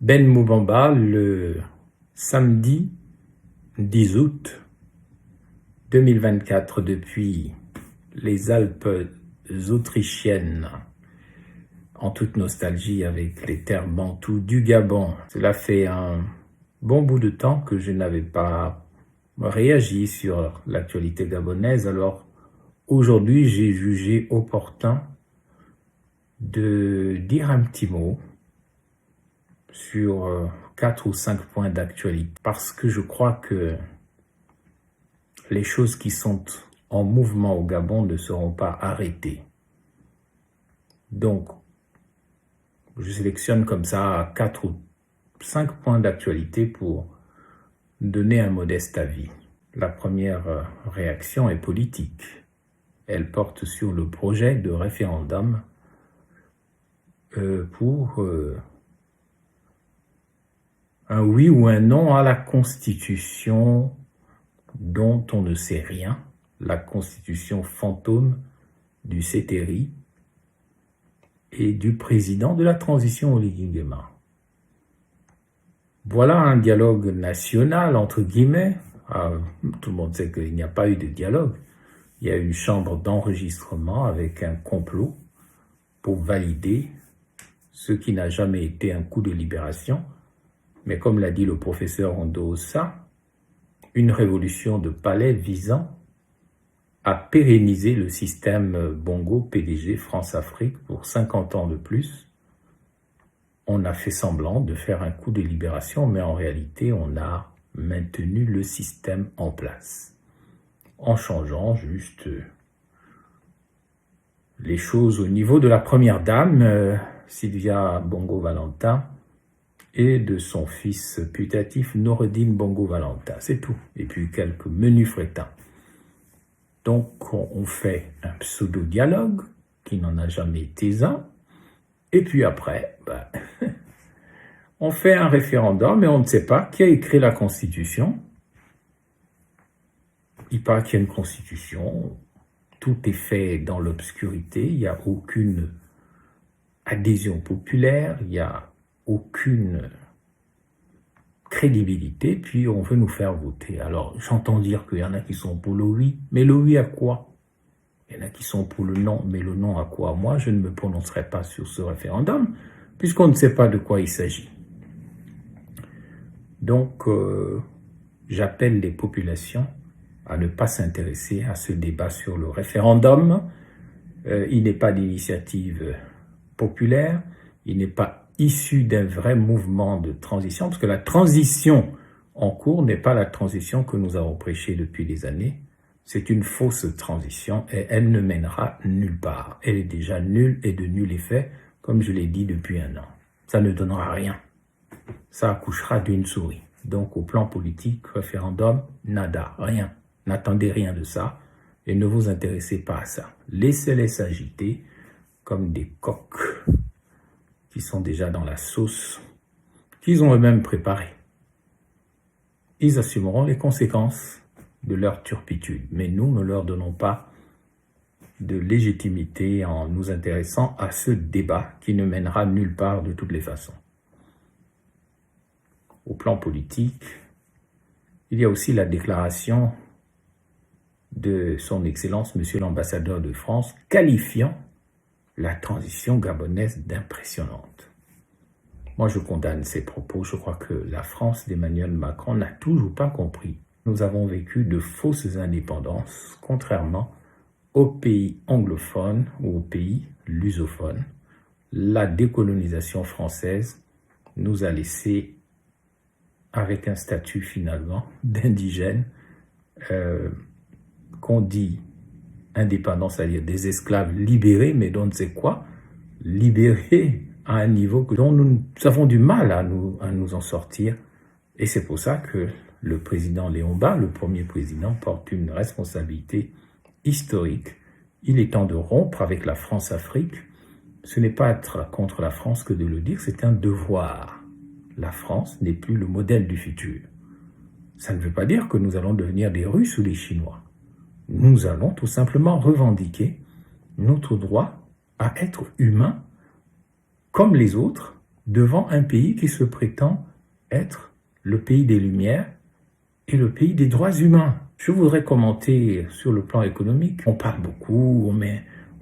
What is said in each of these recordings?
Ben Moubamba, le samedi 10 août 2024, depuis les Alpes autrichiennes, en toute nostalgie avec les terres bantoues du Gabon. Cela fait un bon bout de temps que je n'avais pas réagi sur l'actualité gabonaise, alors aujourd'hui j'ai jugé opportun de dire un petit mot sur 4 ou 5 points d'actualité, parce que je crois que les choses qui sont en mouvement au Gabon ne seront pas arrêtées. Donc, je sélectionne comme ça 4 ou 5 points d'actualité pour donner un modeste avis. La première réaction est politique. Elle porte sur le projet de référendum pour un oui ou un non à la Constitution dont on ne sait rien, la Constitution fantôme du CETERI et du président de la transition Oligui Nguema. Voilà un dialogue national, entre guillemets. Tout le monde sait qu'il n'y a pas eu de dialogue. Il y a une chambre d'enregistrement avec un complot pour valider ce qui n'a jamais été un coup de libération, mais comme l'a dit le professeur Ondossa, une révolution de palais visant à pérenniser le système Bongo-PDG France-Afrique pour 50 ans de plus. On a fait semblant de faire un coup de libération, mais en réalité, on a maintenu le système en place, en changeant juste les choses au niveau de la première dame, Sylvia Bongo-Valentin, et de son fils putatif Noureddine Bongo-Valentin, c'est tout. Et puis quelques menus frétins. Donc on fait un pseudo-dialogue qui n'en a jamais été un, et puis après, on fait un référendum et on ne sait pas qui a écrit la Constitution. Il paraît qu'il y a une Constitution, tout est fait dans l'obscurité, il n'y a aucune adhésion populaire, il n'y a aucune crédibilité, puis on veut nous faire voter. Alors, j'entends dire qu'il y en a qui sont pour le oui, mais le oui à quoi? Il y en a qui sont pour le non, mais le non à quoi? Moi, je ne me prononcerai pas sur ce référendum, puisqu'on ne sait pas de quoi il s'agit. Donc, j'appelle les populations à ne pas s'intéresser à ce débat sur le référendum. Il n'est pas d'initiative populaire, il n'est pas issu d'un vrai mouvement de transition, parce que la transition en cours n'est pas la transition que nous avons prêchée depuis des années. C'est une fausse transition et elle ne mènera nulle part. Elle est déjà nulle et de nul effet, comme je l'ai dit depuis un an. Ça ne donnera rien. Ça accouchera d'une souris. Donc au plan politique, référendum, nada, rien. N'attendez rien de ça et ne vous intéressez pas à ça. Laissez-les s'agiter comme des coqs qui sont déjà dans la sauce, qu'ils ont eux-mêmes préparée. Ils assumeront les conséquences de leur turpitude, mais nous ne leur donnons pas de légitimité en nous intéressant à ce débat qui ne mènera nulle part de toutes les façons. Au plan politique, il y a aussi la déclaration de son Excellence, Monsieur l'ambassadeur de France, qualifiant la transition gabonaise d'impressionnante. Moi, je condamne ces propos. Je crois que la France d'Emmanuel Macron n'a toujours pas compris. Nous avons vécu de fausses indépendances, contrairement aux pays anglophones ou aux pays lusophones. La décolonisation française nous a laissés avec un statut finalement d'indigène qu'on dit indépendance, c'est-à-dire des esclaves libérés, mais dont on ne sait quoi, libérés à un niveau dont nous avons du mal à nous en sortir. Et c'est pour ça que le président Léon Bas, le premier président, porte une responsabilité historique. Il est temps de rompre avec la France-Afrique. Ce n'est pas être contre la France que de le dire, c'est un devoir. La France n'est plus le modèle du futur. Ça ne veut pas dire que nous allons devenir des Russes ou des Chinois. Nous allons tout simplement revendiquer notre droit à être humain comme les autres devant un pays qui se prétend être le pays des Lumières et le pays des droits humains. Je voudrais commenter sur le plan économique. On parle beaucoup, on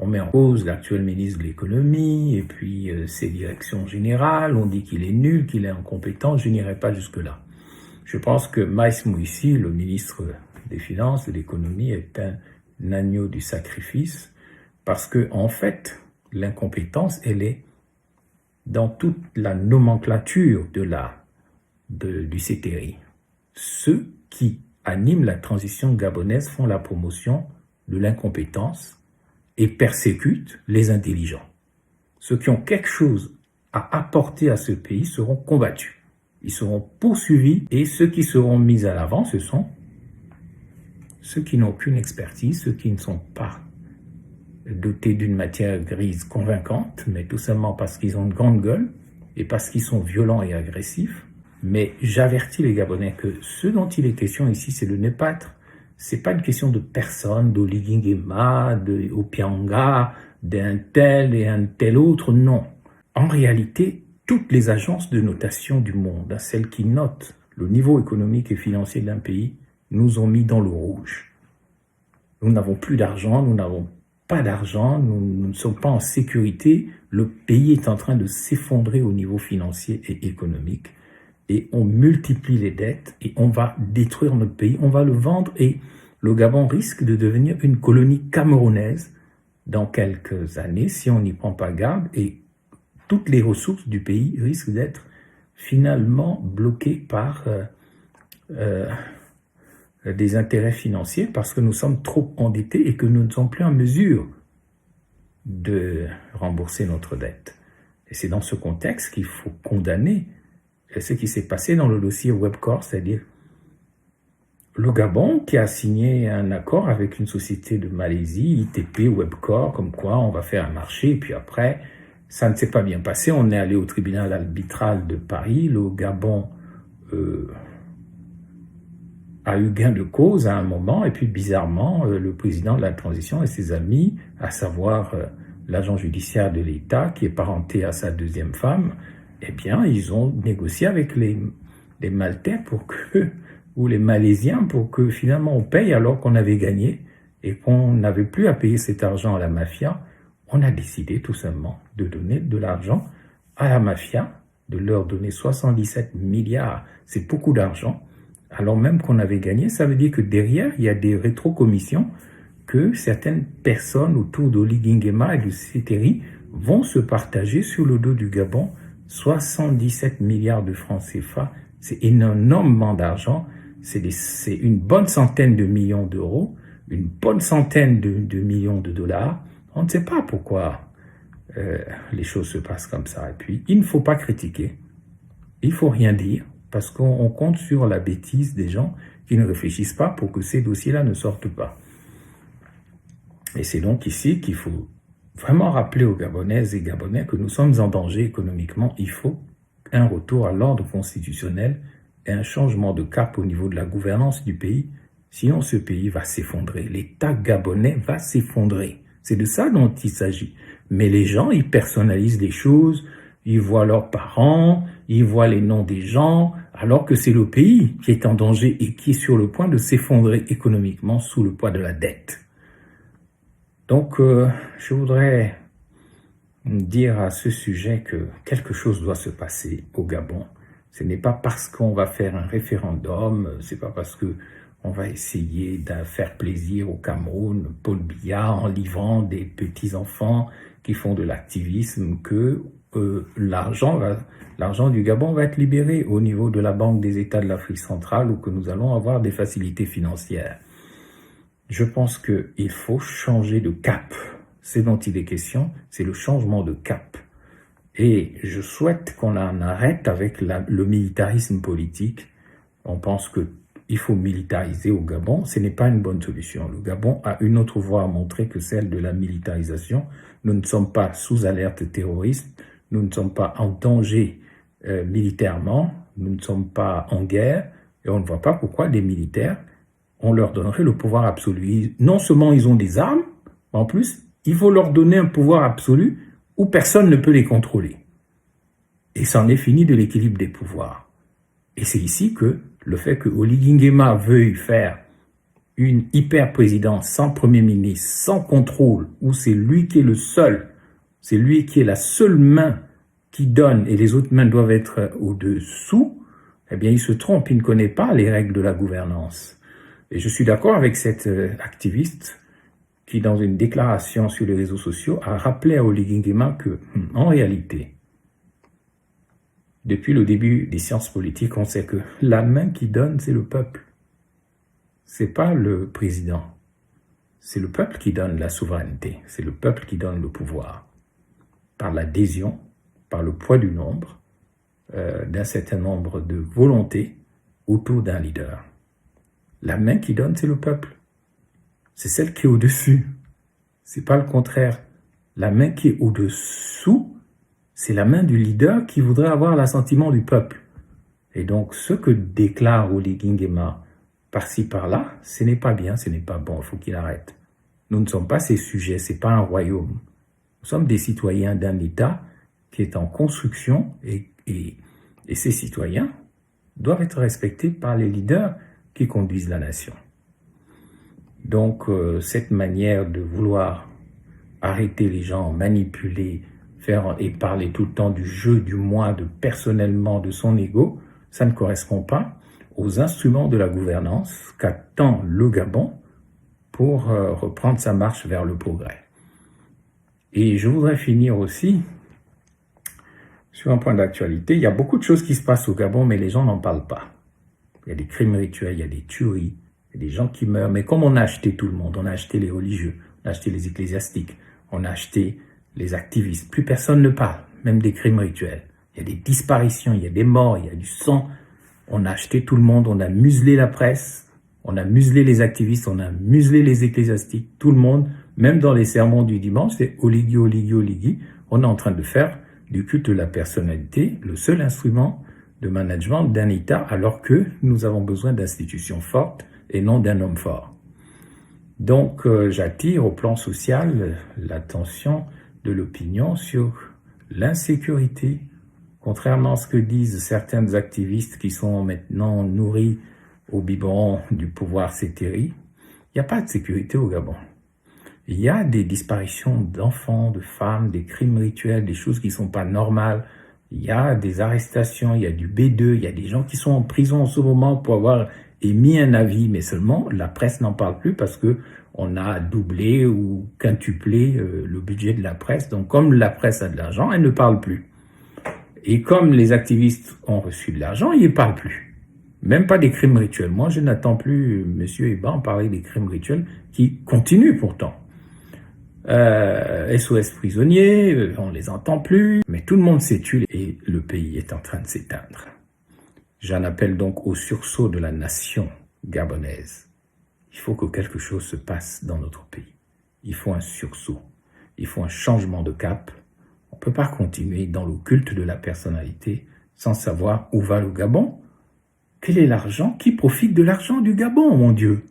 met en cause l'actuel ministre de l'économie et puis ses directions générales. On dit qu'il est nul, qu'il est incompétent. Je n'irai pas jusque-là. Je pense que Maïs Mouissi, le ministre des Finances, de l'économie, est un agneau du sacrifice parce que, en fait, l'incompétence, elle est dans toute la nomenclature du CTRI. Ceux qui animent la transition gabonaise font la promotion de l'incompétence et persécutent les intelligents. Ceux qui ont quelque chose à apporter à ce pays seront combattus. Ils seront poursuivis et ceux qui seront mis à l'avant, ce sont ceux qui n'ont aucune expertise, ceux qui ne sont pas dotés d'une matière grise convaincante, mais tout simplement parce qu'ils ont une grande gueule et parce qu'ils sont violents et agressifs. Mais j'avertis les Gabonais que ce dont il est question ici, c'est de ne pas être... C'est pas une question de personne, d'Oligui Nguema, d'Opianga, d'un tel et un tel autre, non. En réalité, toutes les agences de notation du monde, celles qui notent le niveau économique et financier d'un pays, nous ont mis dans le rouge. Nous n'avons plus d'argent, nous n'avons pas d'argent, nous ne sommes pas en sécurité, le pays est en train de s'effondrer au niveau financier et économique. Et on multiplie les dettes et on va détruire notre pays, on va le vendre et le Gabon risque de devenir une colonie camerounaise dans quelques années si on n'y prend pas garde et toutes les ressources du pays risquent d'être finalement bloquées par des intérêts financiers parce que nous sommes trop endettés et que nous ne sommes plus en mesure de rembourser notre dette. Et c'est dans ce contexte qu'il faut condamner ce qui s'est passé dans le dossier Webcor, c'est-à-dire le Gabon qui a signé un accord avec une société de Malaisie, ITP Webcor, comme quoi on va faire un marché, et puis après, ça ne s'est pas bien passé, on est allé au tribunal arbitral de Paris, le Gabon a eu gain de cause à un moment, et puis bizarrement, le président de la transition et ses amis, à savoir l'agent judiciaire de l'État, qui est parenté à sa deuxième femme, eh bien, ils ont négocié avec les Maltais ou les Malaisiens pour que finalement on paye alors qu'on avait gagné et qu'on n'avait plus à payer cet argent à la mafia. On a décidé tout simplement de donner de l'argent à la mafia, de leur donner 77 milliards. C'est beaucoup d'argent. Alors même qu'on avait gagné, ça veut dire que derrière, il y a des rétrocommissions que certaines personnes autour d'Oligui Nguema et de CTRI vont se partager sur le dos du Gabon. 77 milliards de francs CFA, c'est énormément d'argent, c'est une bonne centaine de millions d'euros, une bonne centaine de millions de dollars. On ne sait pas pourquoi les choses se passent comme ça. Et puis, il ne faut pas critiquer, il ne faut rien dire, parce qu'on compte sur la bêtise des gens qui ne réfléchissent pas pour que ces dossiers-là ne sortent pas. Et c'est donc ici qu'il faut vraiment rappeler aux Gabonaises et Gabonais que nous sommes en danger économiquement. Il faut un retour à l'ordre constitutionnel et un changement de cap au niveau de la gouvernance du pays. Sinon, ce pays va s'effondrer. L'État gabonais va s'effondrer. C'est de ça dont il s'agit. Mais les gens, ils personnalisent les choses, ils voient leurs parents, ils voient les noms des gens, alors que c'est le pays qui est en danger et qui est sur le point de s'effondrer économiquement sous le poids de la dette. Donc, je voudrais dire à ce sujet que quelque chose doit se passer au Gabon. Ce n'est pas parce qu'on va faire un référendum, c'est pas parce qu'on va essayer de faire plaisir au Cameroun, Paul Biya, en livrant des petits-enfants qui font de l'activisme, que l'argent du Gabon va être libéré au niveau de la Banque des États de l'Afrique centrale ou que nous allons avoir des facilités financières. Je pense qu'il faut changer de cap. C'est dont il est question, c'est le changement de cap. Et je souhaite qu'on en arrête avec le militarisme politique. On pense qu'il faut militariser au Gabon. Ce n'est pas une bonne solution. Le Gabon a une autre voie à montrer que celle de la militarisation. Nous ne sommes pas sous alerte terroriste. Nous ne sommes pas en danger militairement. Nous ne sommes pas en guerre. Et on ne voit pas pourquoi des militaires, on leur donnerait le pouvoir absolu. Non seulement ils ont des armes, mais en plus, il faut leur donner un pouvoir absolu où personne ne peut les contrôler. Et c'en est fini de l'équilibre des pouvoirs. Et c'est ici que le fait que Oligui Nguema veuille faire une hyper-présidence sans Premier ministre, sans contrôle, où c'est lui qui est le seul, c'est lui qui est la seule main qui donne et les autres mains doivent être au-dessous, eh bien il se trompe, il ne connaît pas les règles de la gouvernance. Et je suis d'accord avec cet activiste qui, dans une déclaration sur les réseaux sociaux, a rappelé à Oligui Nguema que, en réalité, depuis le début des sciences politiques, on sait que la main qui donne, c'est le peuple. C'est pas le président. C'est le peuple qui donne la souveraineté. C'est le peuple qui donne le pouvoir. Par l'adhésion, par le poids du nombre, d'un certain nombre de volontés autour d'un leader. La main qui donne, c'est le peuple. C'est celle qui est au-dessus. C'est pas le contraire. La main qui est au-dessous, c'est la main du leader qui voudrait avoir l'assentiment du peuple. Et donc, ce que déclare Oligui Nguema par-ci, par-là, ce n'est pas bien, ce n'est pas bon, il faut qu'il arrête. Nous ne sommes pas ses sujets, ce n'est pas un royaume. Nous sommes des citoyens d'un État qui est en construction et ces citoyens doivent être respectés par les leaders qui conduisent la nation. Donc, cette manière de vouloir arrêter les gens, manipuler, faire et parler tout le temps du jeu, du moi, de personnellement, de son ego, ça ne correspond pas aux instruments de la gouvernance qu'attend le Gabon pour reprendre sa marche vers le progrès. Et je voudrais finir aussi sur un point d'actualité. Il y a beaucoup de choses qui se passent au Gabon, mais les gens n'en parlent pas. Il y a des crimes rituels, il y a des tueries, il y a des gens qui meurent. Mais comme on a acheté tout le monde, on a acheté les religieux, on a acheté les ecclésiastiques, on a acheté les activistes, plus personne ne parle, même des crimes rituels. Il y a des disparitions, il y a des morts, il y a du sang. On a acheté tout le monde, on a muselé la presse, on a muselé les activistes, on a muselé les ecclésiastiques, tout le monde, même dans les sermons du dimanche, c'est Oligui, Oligui, Oligui. On est en train de faire du culte de la personnalité le seul instrument de management d'un État, alors que nous avons besoin d'institutions fortes et non d'un homme fort. Donc, j'attire au plan social l'attention de l'opinion sur l'insécurité. Contrairement à ce que disent certains activistes qui sont maintenant nourris au biberon du pouvoir cétéri, il n'y a pas de sécurité au Gabon. Il y a des disparitions d'enfants, de femmes, des crimes rituels, des choses qui ne sont pas normales. Il y a des arrestations, il y a du B2, il y a des gens qui sont en prison en ce moment pour avoir émis un avis, mais seulement la presse n'en parle plus parce que on a doublé ou quintuplé le budget de la presse. Donc comme la presse a de l'argent, elle ne parle plus. Et comme les activistes ont reçu de l'argent, ils ne parlent plus. Même pas des crimes rituels. Moi, je n'attends plus M. Eba en parler des crimes rituels qui continuent pourtant. SOS prisonniers, on les entend plus, mais tout le monde s'est tué et le pays est en train de s'éteindre. J'en appelle donc au sursaut de la nation gabonaise. Il faut que quelque chose se passe dans notre pays. Il faut un sursaut. Il faut un changement de cap. On ne peut pas continuer dans le culte de la personnalité sans savoir où va le Gabon. Quel est l'argent? Qui profite de l'argent du Gabon, mon Dieu?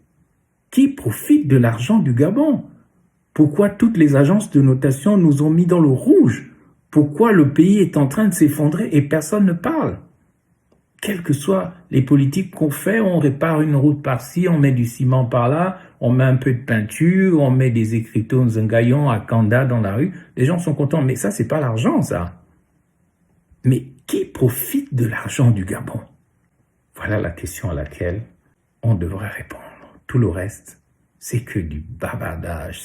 Qui profite de l'argent du Gabon? Pourquoi toutes les agences de notation nous ont mis dans le rouge? Pourquoi le pays est en train de s'effondrer et personne ne parle? Quelles que soient les politiques qu'on fait, on répare une route par-ci, on met du ciment par-là, on met un peu de peinture, on met des écriteaux Nzengayon à Kanda dans la rue. Les gens sont contents, mais ça, c'est pas l'argent, ça. Mais qui profite de l'argent du Gabon? Voilà la question à laquelle on devrait répondre. Tout le reste, c'est que du bavardage.